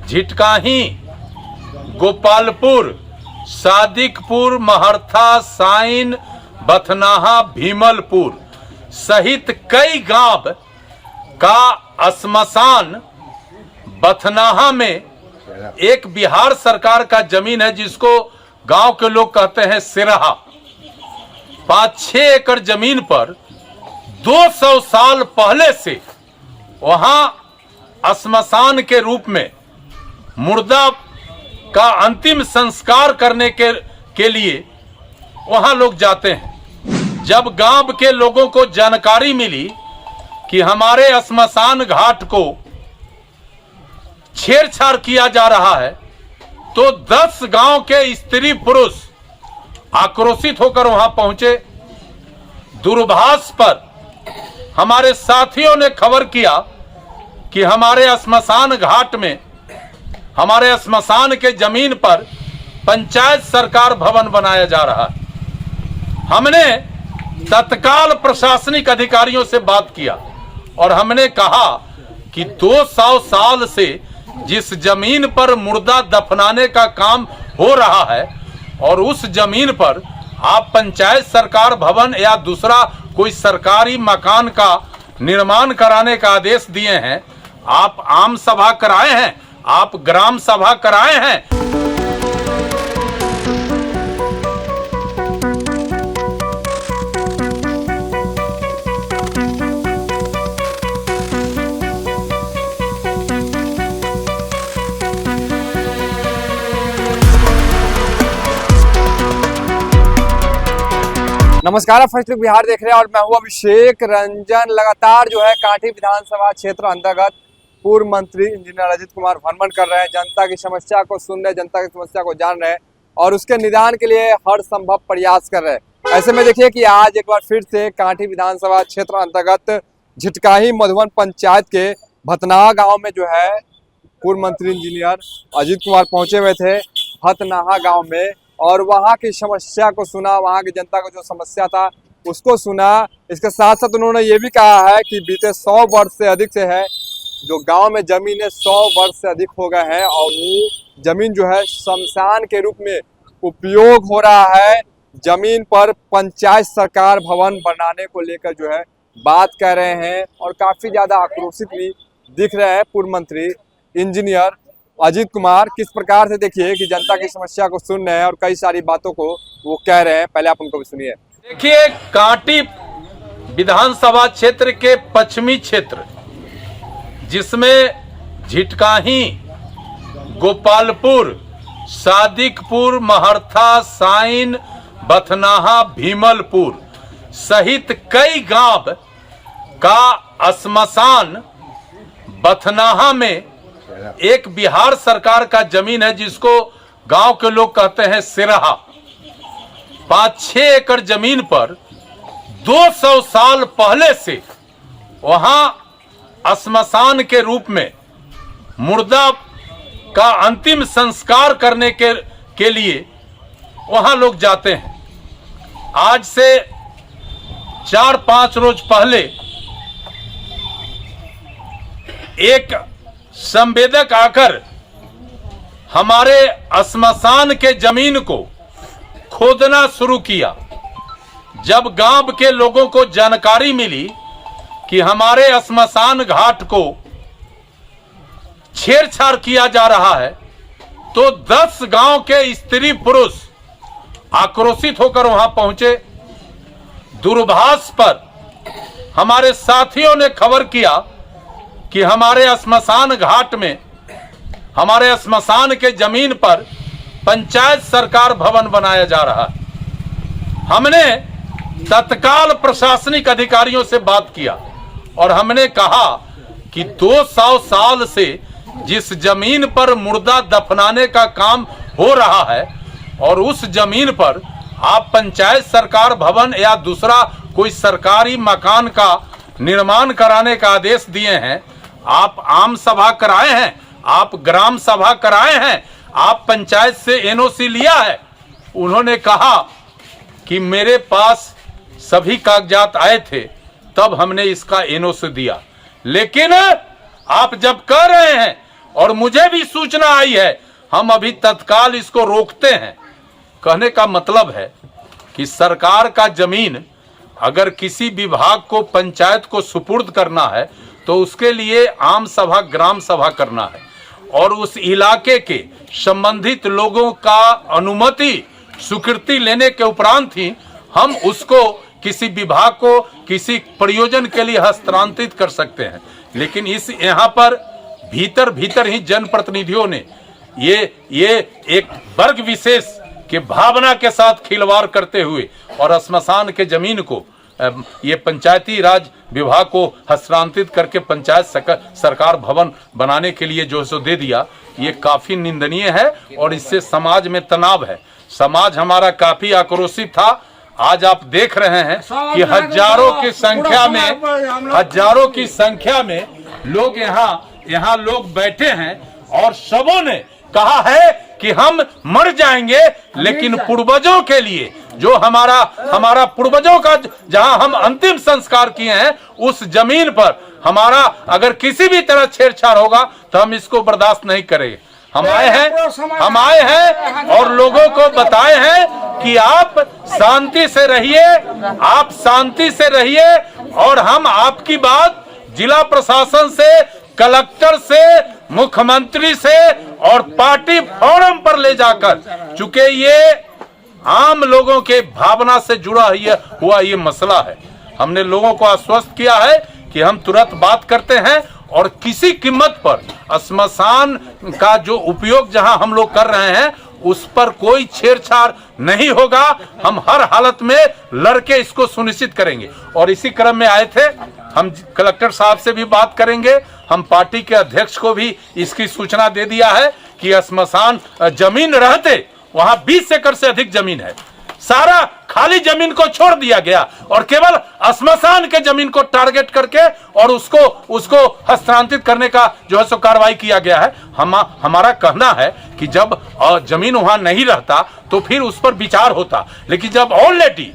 Jhitkahi, Gopalpur, Sadikpur, महर्था, sign, Bathnaha, Bhimalpur सहित कई गांव का श्मशान बथनाहा में एक बिहार सरकार का जमीन है जिसको गांव के लोग कहते हैं सिरहा। 5-6 एकड़ जमीन पर 200 साल पहले से वहां श्मशान के रूप में मुर्दा का अंतिम संस्कार करने के लिए वहां लोग जाते हैं। जब गांव के लोगों को जानकारी मिली कि हमारे श्मशान घाट को छेड़छाड़ किया जा रहा है तो 10 गांव के स्त्री पुरुष आक्रोशित होकर वहां पहुंचे। दूरभाष पर हमारे साथियों ने खबर किया कि हमारे श्मशान घाट में, हमारे श्मशान के जमीन पर पंचायत सरकार भवन बनाया जा रहा है। हमने तत्काल प्रशासनिक अधिकारियों से बात किया और हमने कहा कि 200 साल से जिस जमीन पर मुर्दा दफनाने का काम हो रहा है और उस जमीन पर आप पंचायत सरकार भवन या दूसरा कोई सरकारी मकान का निर्माण कराने का आदेश दिए हैं। आप आम सभा कराए हैं, आप ग्राम सभा कराए हैं। नमस्कार, आप फर्स्ट लुक बिहार देख रहे हैं और मैं हूं अभिषेक रंजन। लगातार जो है कांटी विधानसभा क्षेत्र अंतर्गत पूर्व मंत्री इंजीनियर अजित कुमार भ्रमण कर रहे हैं, जनता की समस्या को सुन रहे, जनता की समस्या को जान रहे हैं और उसके निदान के लिए हर संभव प्रयास कर रहे हैं। ऐसे में देखिए कि आज एक बार फिर से कांटी विधानसभा क्षेत्र अंतर्गत झिटकाही मधुबन पंचायत के भतनाहा गाँव में जो है पूर्व मंत्री इंजीनियर अजित कुमार पहुंचे हुए थे भतनाहा गाँव में और वहाँ की समस्या को सुना, वहाँ की जनता को जो समस्या था उसको सुना। इसके साथ साथ उन्होंने ये भी कहा है कि बीते 100 वर्ष से अधिक से है जो गांव में जमीन है 100 वर्ष से अधिक हो गए हैं और वो जमीन जो है शमशान के रूप में उपयोग हो रहा है। जमीन पर पंचायत सरकार भवन बनाने को लेकर जो है बात कह रहे हैं और काफ़ी ज़्यादा आक्रोशित भी दिख रहे हैं पूर्व मंत्री इंजीनियर अजित कुमार। किस प्रकार से देखिए कि जनता की समस्या को सुन रहे हैं और कई सारी बातों को वो कह रहे हैं, पहले आप उनको भी सुनिए। देखिए, कांटी विधानसभा क्षेत्र के पश्चिमी क्षेत्र जिसमें झिटकाही, गोपालपुर, सादिकपुर, महर्था, साइन, बथनाहा, भीमलपुर सहित कई गांव का श्मशान बथनाहा में एक बिहार सरकार का जमीन है जिसको गांव के लोग कहते हैं सिरहा। 5-6 एकड़ जमीन पर 200 साल पहले से वहां श्मशान के रूप में मुर्दा का अंतिम संस्कार करने के लिए वहां लोग जाते हैं। आज से 4-5 रोज पहले एक संवेदक आकर हमारे श्मशान के जमीन को खोदना शुरू किया। जब गांव के लोगों को जानकारी मिली कि हमारे श्मशान घाट को छेड़छाड़ किया जा रहा है तो 10 गांव के स्त्री पुरुष आक्रोशित होकर वहां पहुंचे। दूरभाष पर हमारे साथियों ने खबर किया कि हमारे श्मशान घाट में, हमारे श्मशान के जमीन पर पंचायत सरकार भवन बनाया जा रहा है। हमने तत्काल प्रशासनिक अधिकारियों से बात किया और हमने कहा कि 200 साल से जिस जमीन पर मुर्दा दफनाने का काम हो रहा है और उस जमीन पर आप पंचायत सरकार भवन या दूसरा कोई सरकारी मकान का निर्माण कराने का आदेश दिए हैं। आप आम सभा कराए हैं, आप ग्राम सभा कराए हैं, आप पंचायत से एनओसी लिया है। उन्होंने कहा कि मेरे पास सभी कागजात आए थे तब हमने इसका एनओसी दिया, लेकिन आप जब कह रहे हैं और मुझे भी सूचना आई है, हम अभी तत्काल इसको रोकते हैं। कहने का मतलब है कि सरकार का जमीन अगर किसी विभाग को, पंचायत को सुपुर्द करना है तो उसके लिए आम सभा, ग्राम सभा करना है और उस इलाके के संबंधित लोगों का अनुमति, स्वीकृति लेने के उपरांत ही हम उसको किसी विभाग को किसी प्रयोजन के लिए हस्तांतरित कर सकते हैं। लेकिन इस यहाँ पर भीतर ही जनप्रतिनिधियों ने ये एक वर्ग विशेष के भावना के साथ खिलवाड़ करते हुए और श्मशान के जमीन को ये पंचायती राज विभाग को हस्तांतरित करके पंचायत सरकार भवन बनाने के लिए जो सो दे दिया, ये काफी निंदनीय है और इससे समाज में तनाव है। समाज हमारा काफी आक्रोशित था। आज आप देख रहे हैं कि हजारों की संख्या में लोग यहाँ लोग बैठे हैं और सबों ने कहा है कि हम मर जाएंगे लेकिन पूर्वजों के लिए, जो हमारा पूर्वजों का जहां हम अंतिम संस्कार किए हैं उस जमीन पर हमारा अगर किसी भी तरह छेड़छाड़ होगा तो हम इसको बर्दाश्त नहीं करेंगे। हम आए हैं और लोगों को बताए हैं कि आप शांति से रहिए, और हम आपकी बात जिला प्रशासन से, कलेक्टर से, मुख्यमंत्री से और पार्टी फोरम पर ले जाकर, चूंकि ये आम लोगों के भावना से जुड़ा हुआ ये मसला है, हमने लोगों को आश्वस्त किया है कि हम तुरंत बात करते हैं और किसी कीमत पर श्मशान का जो उपयोग जहां हम लोग कर रहे हैं उस पर कोई छेड़छाड़ नहीं होगा। हम हर हालत में लड़के इसको सुनिश्चित करेंगे और इसी क्रम में आए थे। हम कलेक्टर साहब से भी बात करेंगे, हम पार्टी के अध्यक्ष को भी इसकी सूचना दे दिया है कि श्मशान जमीन रहते वहां 20 एकड़ से अधिक जमीन है, सारा खाली जमीन को छोड़ दिया गया और केवल श्मशान के जमीन को टारगेट करके और उसको हस्तांतरित करने का जो है सो कार्रवाई किया गया है। हमारा कहना है कि जब जमीन वहां नहीं रहता तो फिर उस पर विचार होता, लेकिन जब ऑलरेडी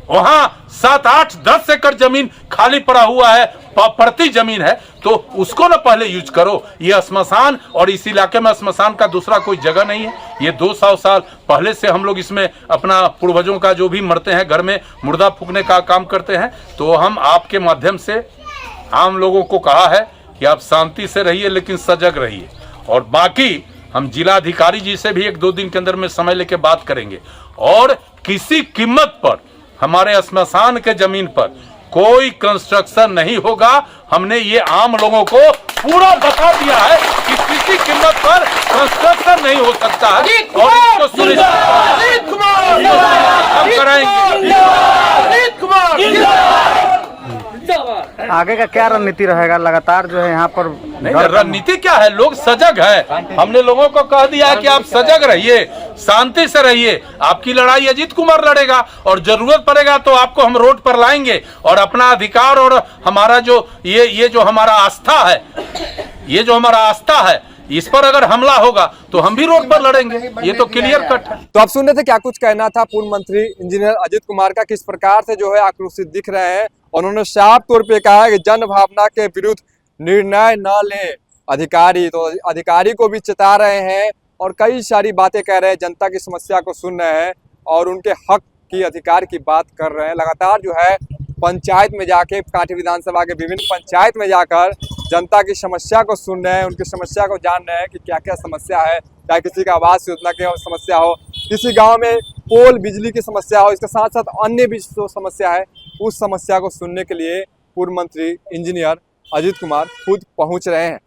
वहां 7, 8, 10 एकड़ जमीन खाली पड़ा हुआ है, पड़ती जमीन है, तो उसको ना पहले यूज करो। ये श्मशान और इस इलाके में श्मशान का दूसरा कोई जगह नहीं है। ये 200 साल पहले से हम लोग इसमें अपना पूर्वजों का जो भी मरते हैं घर में मुर्दा फूकने का काम करते हैं। तो हम आपके माध्यम से आम लोगों को कहा है कि आप शांति से रहिए लेकिन सजग रहिए, और बाकी हम जिलाधिकारी जी से भी 1-2 दिन के अंदर में समय लेके बात करेंगे और किसी कीमत पर हमारे श्मशान के जमीन पर कोई कंस्ट्रक्शन नहीं होगा। हमने ये आम लोगों को पूरा बता दिया है कि किसी कीमत पर कंस्ट्रक्शन नहीं हो सकता है और इसको सुनिश्चित हम कराएंगे। आगे का क्या रणनीति रहेगा? लगातार जो है यहाँ पर नहीं, रणनीति क्या है, लोग सजग है। हमने लोगों को कह दिया है कि आप सजग रहिए, शांति से रहिए। आपकी लड़ाई अजीत कुमार लड़ेगा और जरूरत पड़ेगा तो आपको हम रोड पर लाएंगे और अपना अधिकार और हमारा जो ये जो हमारा आस्था है, इस पर अगर हमला होगा तो हम भी रोड पर लड़ेंगे। ये तो क्लियर कट है। तो आप सुन रहे थे क्या कुछ कहना था पूर्व मंत्री इंजीनियर अजीत कुमार का, किस प्रकार से जो है आक्रोशित दिख रहे हैं। उन्होंने साफ तौर पे कहा है कि जन भावना के विरुद्ध निर्णय न ले अधिकारी, तो अधिकारी को भी चेता रहे हैं और कई सारी बातें कह रहे हैं, जनता की समस्या को सुन रहे हैं और उनके हक की, अधिकार की बात कर रहे हैं। लगातार जो है पंचायत में जाके, कांठी विधानसभा के विभिन्न पंचायत में जाकर जनता की समस्या को सुन रहे हैं, उनकी समस्या को जान रहे हैं कि क्या क्या समस्या है। चाहे किसी का आवास योजना की समस्या हो, किसी गांव में पोल बिजली की समस्या हो, इसके साथ साथ अन्य भी जो समस्या है उस समस्या को सुनने के लिए पूर्व मंत्री इंजीनियर अजीत कुमार खुद पहुंच रहे हैं।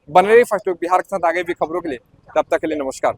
बने रहिए फर्स्ट लुक बिहार के साथ आगे भी खबरों के लिए। तब तक के लिए नमस्कार।